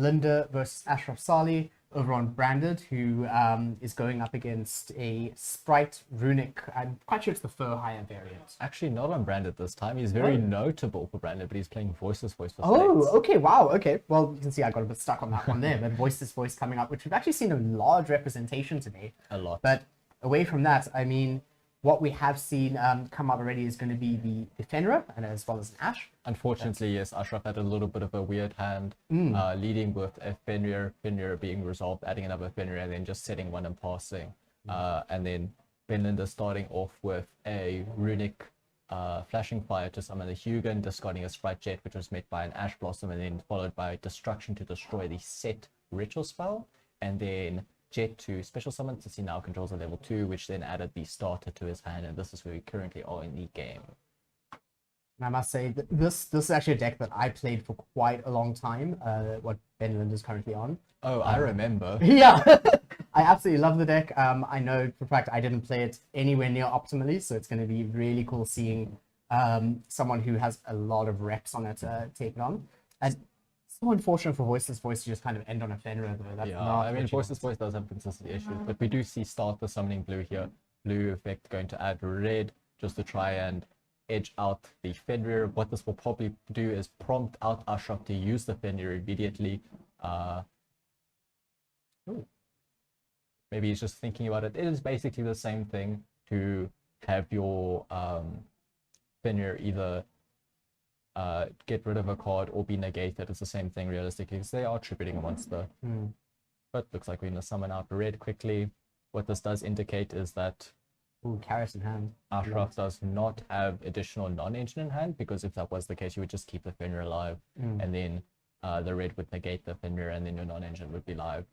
Linda versus Ashraf Salih over on Branded, who is going up against a Spright Runick. I'm quite sure it's the fur higher variant. Actually, not on Branded this time. He's very notable for Branded, but he's playing Voiceless Voice for Oh, States. okay, wow, okay. Well, you can see I got a bit stuck on that one there, but Voiceless Voice coming up, which we've actually seen a large representation today. A lot. But away from that, I mean, what we have seen come out already is going to be the Fenrir, and as well as an Ash. Unfortunately, yes, Ashraf had a little bit of a weird hand, leading with a Fenrir being resolved, adding another Fenrir, and then just setting one and passing. And then Finlander starting off with a Runick flashing fire to summon the Hugin, discarding a Spright Jet, which was met by an Ash Blossom, and then followed by Destruction to destroy the set ritual spell, and then Jet to special summon since he now controls a level 2, which then added the starter to his hand, and this is where we currently are in the game. And I must say that this is actually a deck that I played for quite a long time, what Ben Linda's currently on. Oh, I remember. Yeah, I absolutely love the deck. I know for a fact I didn't play it anywhere near optimally, so it's going to be really cool seeing someone who has a lot of reps on it take it on. And so unfortunate for Voiceless Voice to just kind of end on a Fenrir, though. That's I mean, Voiceless Voice does have consistent issues, but we do see starter summoning blue here. Blue effect going to add red just to try and edge out the Fenrir. What this will probably do is prompt out Ashraf to use the Fenrir immediately. Maybe he's just thinking about it. It is basically the same thing to have your Fenrir either get rid of a card or be negated. It's the same thing realistically because they are tributing a monster. But looks like we're going to summon out red quickly. What this does indicate is that Carrot in hand. Ashraf does not have additional non-engine in hand, because if that was the case, you would just keep the Fenrir alive, and then the red would negate the Fenrir, and then your non-engine would be live.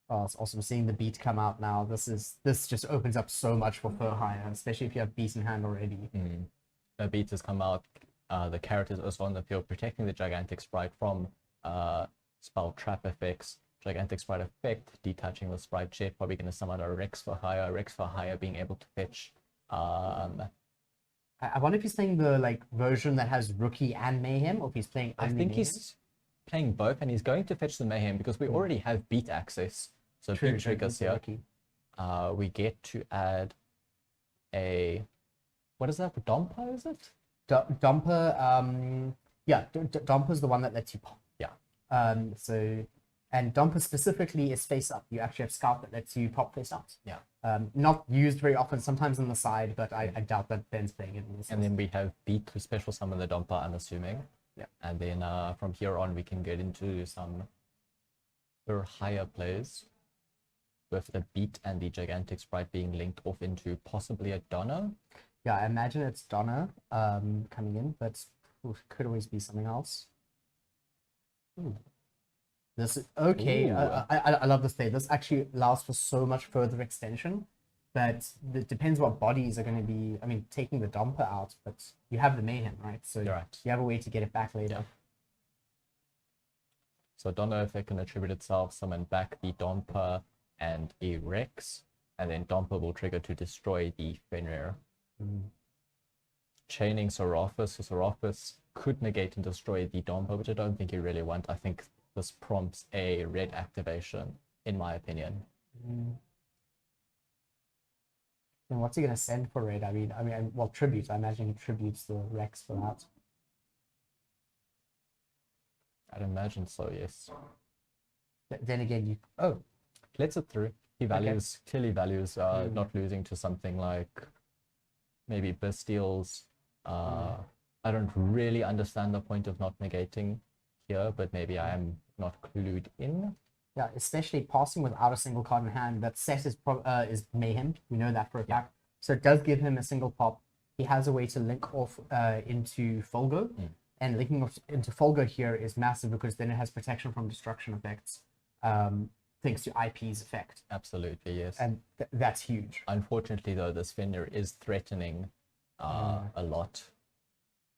Oh, it's awesome seeing the beat come out now. This just opens up so much for Fur Hire, especially if you have beat in hand already. The beat has come out. The carrot is also on the field, protecting the Gigantic Spright from spell trap effects. Gigantic Spright effect, detaching the Spright Jet, probably going to summon a Rex for hire being able to fetch. I wonder if he's playing the version that has Rookie and Mayhem, or if he's playing I think Mayhem. he's playing both, and he's going to fetch the Mayhem because we already have beat access. So beat triggers here. We get to add a, what is that? Domper, is it? Dumper, yeah, Dumper's the one that lets you pop. Yeah. And Dumper specifically is face up. You actually have Scout that lets you pop face out. Yeah. Not used very often, sometimes on the side, but I doubt that Ben's playing it. And then we have beat to special summon the Dumper, I'm assuming. Yeah. And then from here on, we can get into some higher plays with the beat and the Gigantic Spright being linked off into possibly a Donna. Yeah, I imagine it's Donna coming in, but could always be something else. This is okay. I love this play. This actually allows for so much further extension, but it depends what bodies are going to be. I mean, taking the Dumper out, but you have the Mayhem, right? So you have a way to get it back later. Yeah. So Donna effect can attribute itself, summon back the Dumper and a Rex, and then Dumper will trigger to destroy the Fenrir. Chaining Seraphis, so Seraphis could negate and destroy the Dumper, which I don't think you really want. I think this prompts a red activation, in my opinion. Then what's he gonna send for red? I mean, well, tribute. I imagine he tributes the Rex for that. I'd imagine so, yes. Then again, Lets it through. He clearly values not losing to something like maybe Bastiles. I don't really understand the point of not negating here, but maybe I am not clued in. Yeah, especially passing without a single card in hand. That set is Mayhem. We know that for a fact. So it does give him a single pop. He has a way to link off into Folgo. And linking off into Folgo here is massive because then it has protection from destruction effects, thanks to IP's effect. Absolutely, yes. And that's huge. Unfortunately, though, this Fenrir is threatening a lot.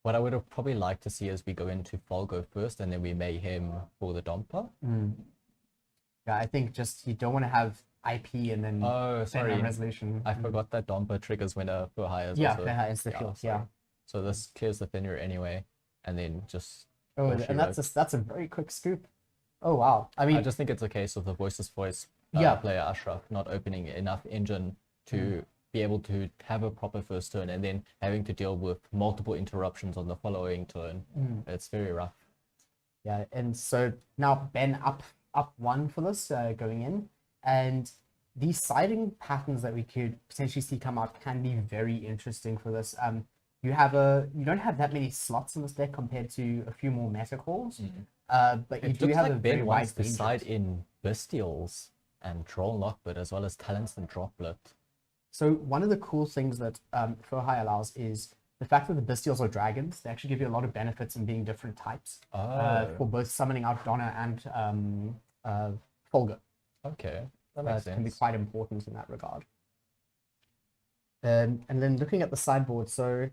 What I would have probably liked to see is we go into Folgo first, and then we Mayhem for the Dumper. Yeah, I think just you don't want to have IP and then resolution. I forgot that Dumper triggers when a for hire. Yeah, for hire is the field. Yeah. So this clears the Fenrir anyway, and then just. Oh, and that's a very quick scoop. Oh wow. I I mean, just think it's a case of the Voiceless Voice Yeah. player Ashraf not opening enough engine to be able to have a proper first turn and then having to deal with multiple interruptions on the following turn. It's very rough. yeah, and so now Ben up one for this going in, and these siding patterns that we could potentially see come out can be very interesting for this. You don't have that many slots in this deck compared to a few more meta calls, but you It do looks have like a very Ben wide wants to range. side in Bestials and Troll Lockbird as well as Talents and Droplet. So one of the cool things that Furhai allows is the fact that the Bestials are dragons. They actually give you a lot of benefits in being different types for both summoning out Donna and Folga. Okay, that makes Can be sense. quite important in that regard. And then looking at the sideboard, so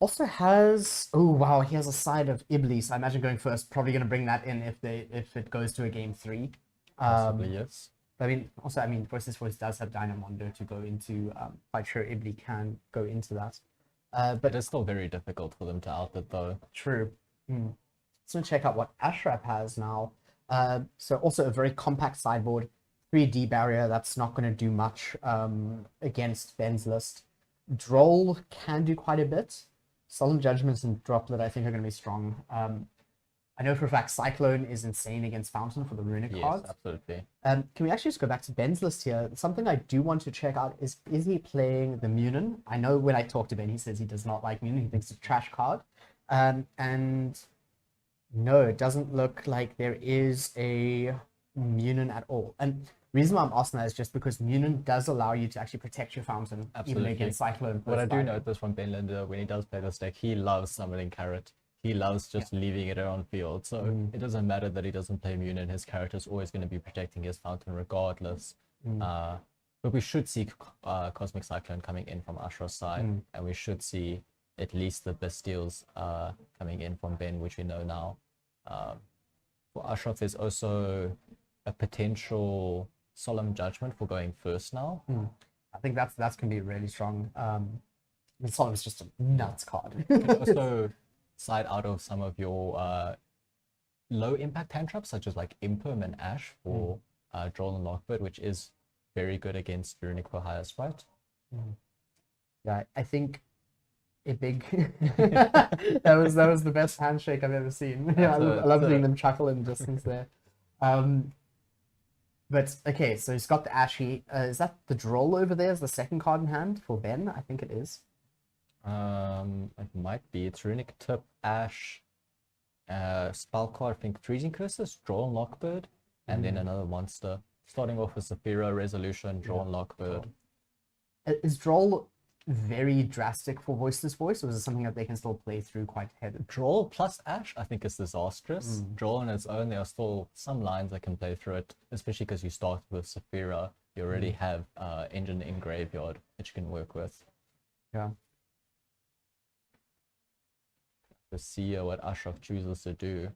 also has, oh wow, he has a side of Iblis. I imagine going first, probably going to bring that in if it goes to a game 3. Possibly, yes. I mean, Voiceless Voice does have Dynamondo to go into. Quite sure Ibli can go into that. But it's still very difficult for them to out it though. True. Let's go check out what Ashraf has now. So also a very compact sideboard, 3D barrier. That's not going to do much against Ben's list. Droll can do quite a bit. Solemn Judgments and Droplet, I think, are going to be strong. I know for a fact Cyclone is insane against Fountain for the Runick Yes, cards. absolutely. Can we actually just go back to Ben's list here? Something I do want to check out is he playing the Munin? I know when I talk to Ben, he says he does not like Munin. He thinks it's a trash card. And no, it doesn't look like there is a Munin at all. And reason why I'm asking that is just because Munin does allow you to actually protect your Fountain, Absolutely. even against Cyclone. What I do notice from Ben Linder when he does play this deck, he loves summoning Carrot. He loves just leaving it around field. So it doesn't matter that he doesn't play Munin. His character's always going to be protecting his Fountain regardless. But we should see Cosmic Cyclone coming in from Ashraf's side. And we should see at least the Bestials coming in from Ben, which we know now. For Ashraf, there's also a potential Solemn Judgment for going first now. I think that's going to be really strong. Solemn is just a nuts card. Also side out of some of your low impact hand traps, such as like Imperm and Ash for Droll and Lockbird, which is very good against Runick for higher Spright. Yeah, I think a big that was the best handshake I've ever seen. Yeah, I love seeing them chuckle in the distance there. But okay, so he's got the Ashy. Is that the Droll over there? Is the second card in hand for Ben? I think it is. It might be. It's Runick Tip, Ash, spell card, I think Freezing Curses, Draw and Lockbird, and then another monster. Starting off with Saphira, Resolution, Draw and Lockbird. Is Droll very drastic for Voiceless Voice, or is it something that they can still play through quite heavy? Draw plus Ash, I think, is disastrous. Draw on its own, there are still some lines that can play through it, especially because you start with Saphira. You already have Engine in Graveyard that you can work with. Yeah. To see what Ashraf chooses to do.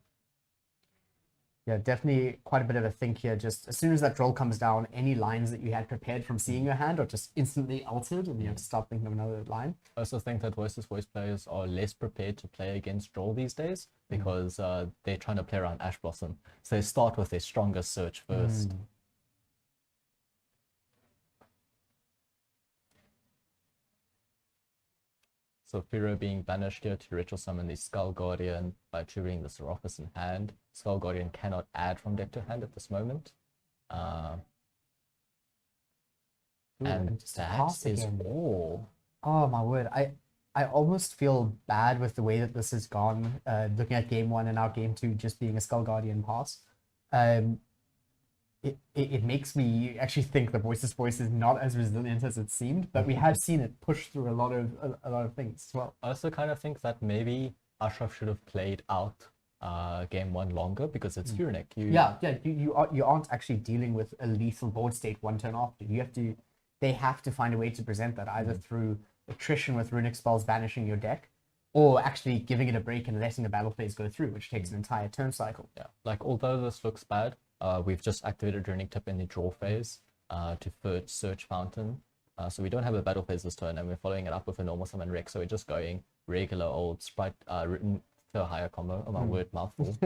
Yeah, definitely quite a bit of a think here. Just as soon as that Droll comes down, any lines that you had prepared from seeing your hand are just instantly altered, and you have to start thinking of another line. I also think that Voiceless Voice players are less prepared to play against Droll these days because they're trying to play around Ash Blossom. So they start with their strongest search first. So Firo being banished here to ritual summon the Skull Guardian by triggering the Seraphis in hand. Skull Guardian cannot add from deck to hand at this moment. And that is all. Oh my word. I almost feel bad with the way that this has gone, looking at game 1 and now game 2 just being a Skull Guardian pass. It makes me actually think the Voiceless Voice is not as resilient as it seemed, but we have seen it push through a lot of things as well. I also kind of think that maybe Ashraf should have played out game 1 longer because it's Runick. You aren't actually dealing with a lethal board state one turn after. They have to find a way to present that either through attrition with Runick spells banishing your deck, or actually giving it a break and letting the battle phase go through, which takes an entire turn cycle. Yeah, like although this looks bad, we've just activated Runick Tip in the draw phase to first search Fountain. So we don't have a battle phase this turn, and we're following it up with a normal summon Rex. So we're just going regular old Spright written to a higher combo. Oh my word, mouthful.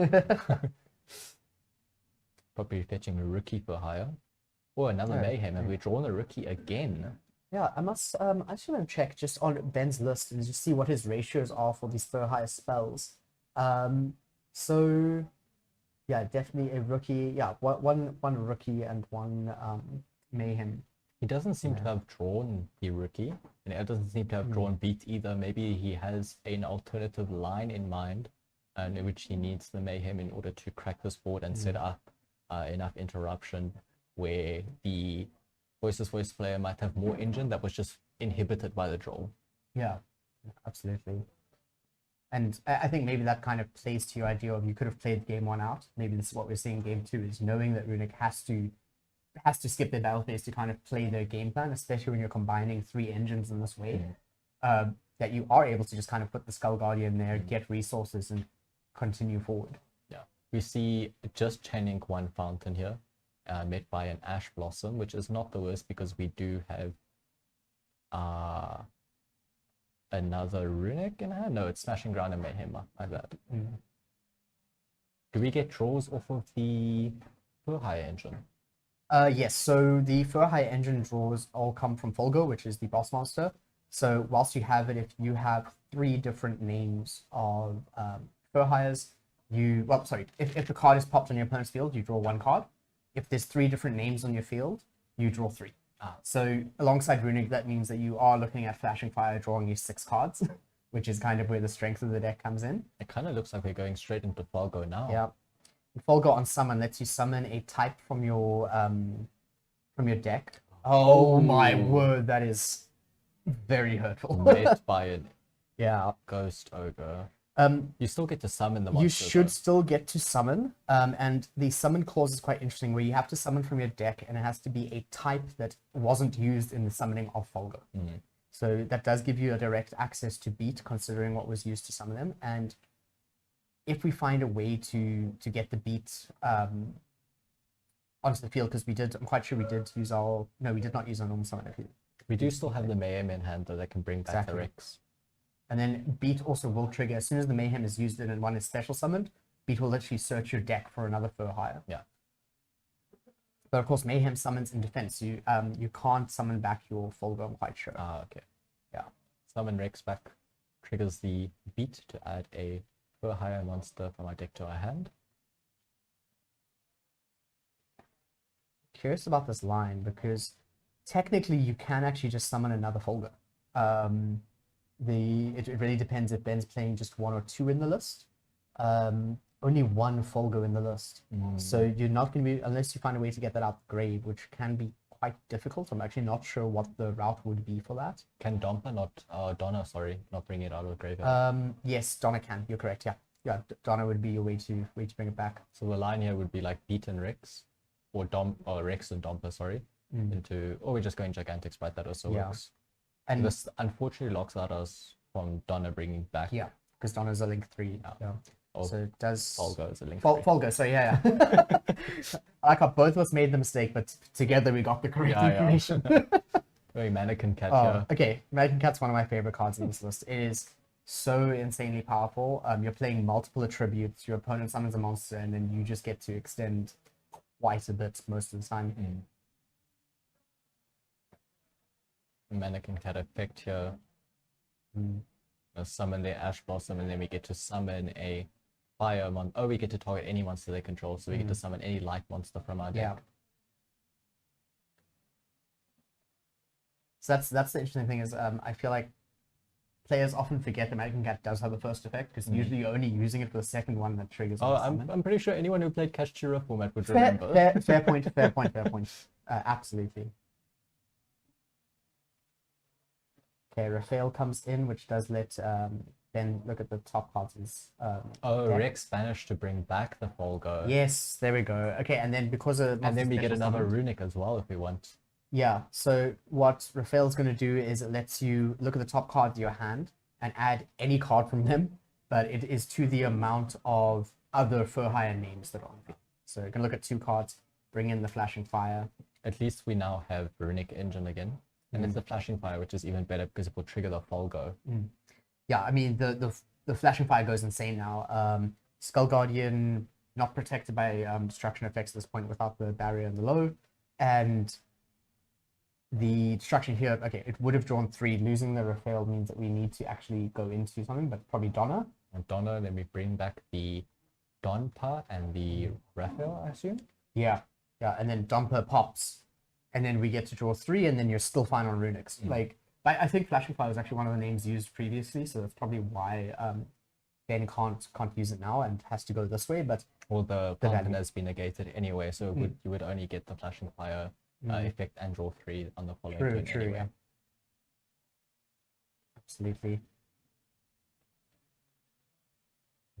probably fetching a rookie for hire. Or another Mayhem, and we've drawn a rookie again. Yeah, I just want to check just on Ben's list and just see what his ratios are for these fur hire spells. So yeah, definitely a rookie. Yeah, one rookie and one Mayhem. He doesn't seem to have drawn the rookie, and it doesn't seem to have drawn beat either. Maybe he has an alternative line in mind, in which he needs the Mayhem in order to crack this board and set up enough interruption where the Voiceless voice player might have more engine that was just inhibited by the draw. Yeah, absolutely. And I think maybe that kind of plays to your idea of you could have played game one out. Maybe this is what we're seeing game two, is knowing that Runick has to skip their battle phase to kind of play their game plan, especially when you're combining 3 engines in this way. That you are able to just kind of put the Skull Guardian there, get resources, and continue forward. Yeah, we see just chaining one fountain here, met by an Ash Blossom, which is not the worst because we do have another Runick in hand. No, it's Smashing Ground and Mayhem, like that. Do we get draws off of the Fur Hire engine? Yes, so the Fur Hire engine draws all come from Fulgo, which is the boss monster. So whilst you have it, if you have 3 different names of Fur Hires, if the card is popped on your opponent's field, you draw 1 card. If there's 3 different names on your field, you draw 3. So alongside Runick, that means that you are looking at Flashing Fire, drawing you 6 cards, which is kind of where the strength of the deck comes in. It kind of looks like we're going straight into Fulgo now. Yeah. Fulgo on summon lets you summon a type from your deck. Oh my word, that is very hurtful. Met by an Yeah. Ghost Ogre. You still get to summon the monster. You should still get to summon, and the summon clause is quite interesting, where you have to summon from your deck, and it has to be a type that wasn't used in the summoning of Fulgo. So that does give you a direct access to beat, considering what was used to summon them. And if we find a way to get the beat onto the field, because I'm quite sure we did use we did not use our normal summon. We do still have the Mayhem in hand, though, that can bring back the Rex. And then beat also will trigger, as soon as the Mayhem is used and one is special summoned, beat will literally search your deck for another Fur Hire. Yeah. But of course, Mayhem summons in defense. You can't summon back your Fulgo, I'm quite sure. Okay. Yeah. Summon Rex back triggers the beat to add a Fur Hire monster from our deck to our hand. Curious about this line, because technically you can actually just summon another Fulgo. It really depends if Ben's playing just 1 or 2 in the list. Only 1 Fulgo in the list. So you're not going to be, unless you find a way to get that out the grave, which can be quite difficult. I'm actually not sure what the route would be for that. Can Donna not bring it out of the grave? Yes, Donna can. You're correct. Yeah, Donna would be your way to bring it back. So the line here would be like Beat and Rex, or Rex and Dompa, sorry, or we're just going Gigantic Spright. That also works. And this unfortunately locks out us from Donna bringing back. Yeah, because Donna's a link 3. Yeah. So it does. Fulgo is a link. Fulgo. So yeah. I like how both of us made the mistake, but together we got the correct information. Mannequin Cat here. Okay, Mannequin Cat's one of my favorite cards in this list. It is so insanely powerful. You're playing multiple attributes. Your opponent summons a monster, and then you just get to extend quite a bit most of the time. Mannequin Cat effect here. Summon the Ash Blossom, and then we get to summon a fire we get to target any monster they control, so we get to summon any light monster from our deck. Yeah. So that's the interesting thing is I feel like players often forget that Mannequin Cat does have a first effect, because usually you're only using it for the second one that triggers. I'm pretty sure anyone who played Kashchira format would remember. Fair point. Absolutely. Okay, Raphael comes in, which does let Ben look at the top cards. Rex managed to bring back the Fulgo. Yes, there we go. Okay, and then because of and then we get another Runick as well if we want. Yeah. So what Raphael's going to do is it lets you look at the top cards of your hand and add any card from them, but it is to the amount of other Fur Hire names that are on it. So you can look at 2 cards, bring in the Flashing Fire. At least we now have Runick engine again. And it's the Flashing Fire, which is even better because it will trigger the Fulgo. Yeah, I mean, the Flashing Fire goes insane now. Skull Guardian not protected by destruction effects at this point without the barrier and the low. And the destruction here, okay, it would have drawn 3. Losing the Raphael means that we need to actually go into something, but probably Donna. And Donna, then we bring back the Donpa and the Raphael, I assume? Yeah, and then Dumper pops, and then we get to draw 3, and then you're still fine on Runics. Like, I think Flashing Fire was actually one of the names used previously, so that's probably why Ben can't use it now and has to go this way. But Well, the fountain has been negated anyway, so you would only get the Flashing Fire effect and draw 3 on the following turn anyway. Yeah. Absolutely.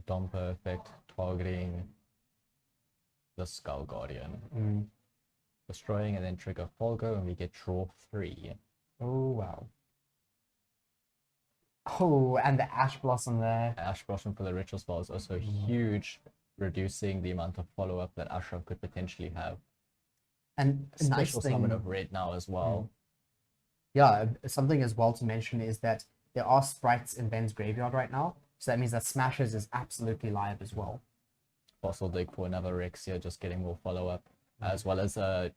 Dumper effect targeting the Skull Guardian. Destroying and then trigger Folgo, and we get draw 3. Oh, wow. Oh, and the Ash Blossom there. Ash Blossom for the ritual spell is also huge, reducing the amount of follow-up that Ashraf could potentially have. And a nice Special thing, summon of red now as well. yeah, something as well to mention is that there are sprites in Ben's graveyard right now, so that means that Smashes is absolutely live as well. Fossil Dig for another Rexia, just getting more follow-up, as well as for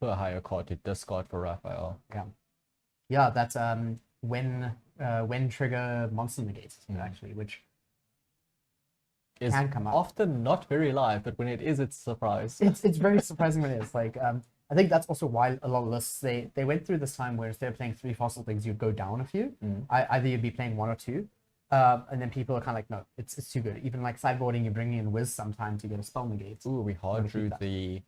a higher card to discard for Raphael. Yeah, that's when trigger monster negates actually, which Is can come up. often not very live, but when it is, it's a surprise. It's very surprising when it is. Like, I think that's also why a lot of lists they went through this time where instead of playing 3 fossil things, you'd go down a few. Either you'd be playing 1 or 2, and then people are kind of like, no, it's too good. Even like sideboarding, you're bringing in Wiz sometime to get a spell negate. Ooh, we hard drew the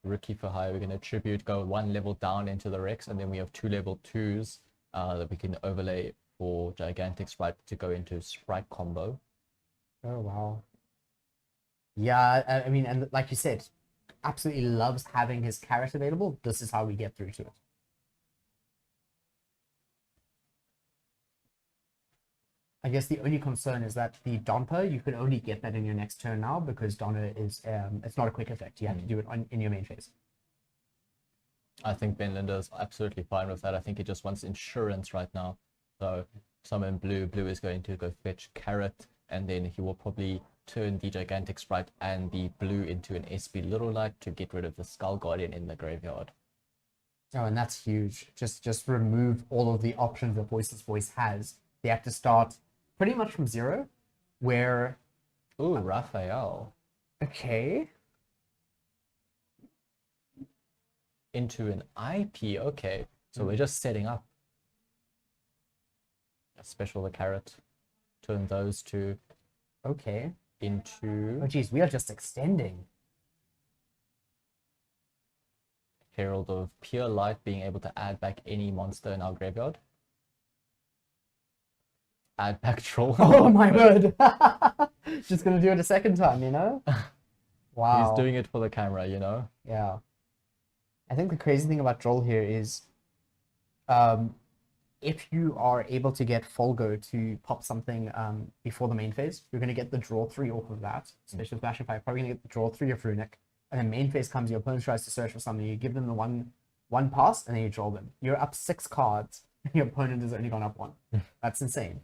Rookie for hire. We're going to tribute, go 1 level down into the Rex, and then we have 2 level 2s that we can overlay for Gigantic Spright to go into Spright combo. Oh, wow. Yeah, I mean, and like you said, absolutely loves having his carrot available. This is how we get through to it. I guess the only concern is that the Domper, you can only get that in your next turn now because Donna is, it's not a quick effect. You have to do it in your main phase. I think Ben Linda is absolutely fine with that. I think he just wants insurance right now. So summon blue. Blue is going to go fetch carrot, and then he will probably turn the Gigantic Spright and the blue into an SP Little Light to get rid of the Skull Guardian in the graveyard. Oh, and that's huge. Just remove all of the options that Voiceless Voice has. They have to start pretty much from 0, where... Ooh, Raphael. Okay. Into an IP, okay. So we're just setting up. A special the carrot. Turn those two Okay. into Oh, geez, we are just extending. Herald of Pure Light, being able to add back any monster in our graveyard. Add back Troll. Oh, my word. Just gonna do it a second time, you know? Wow. He's doing it for the camera, you know? Yeah. I think the crazy thing about Droll here is if you are able to get Folgo to pop something before the main phase, you're going to get the draw 3 off of that. Special Flash and Fire, probably going to get the draw 3 of Runick. And then main phase comes, your opponent tries to search for something, you give them the one pass, and then you draw them. You're up 6 cards, and your opponent has only gone up 1. That's insane.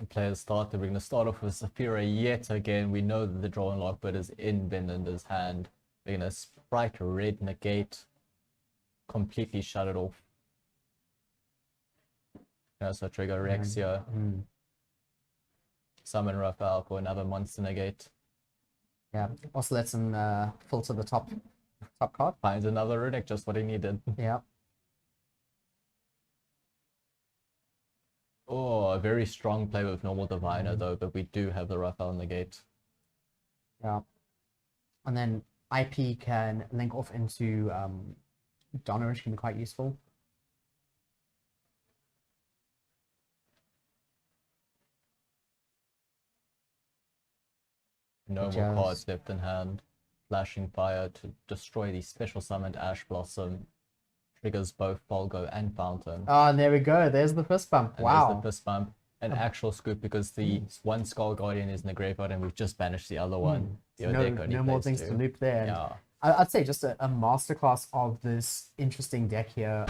The players start, we're going to start off with Saphira yet again. We know that the draw and lockbird is in Benlinda's hand. We're going to Spright red negate, completely shut it off. So trigger Rexia, summon Raphael for another monster negate. Yeah, also lets him filter the top card. Finds another Runick, just what he needed. Yeah. Oh, a very strong play with normal Diviner though, but we do have the Raphael negate. Yeah. And then IP can link off into Donna, which can be quite useful. No more cards left in hand. Flashing Fire to destroy the special summoned Ash Blossom. Triggers both Folgo and Fountain. Oh, and there we go. There's the fist bump. And Wow. there's the fist bump. An actual scoop because the one Skull Guardian is in the graveyard and we've just banished the other one. The other deck only No more plays things two. to loop there. Yeah. I'd say just a masterclass of this interesting deck here.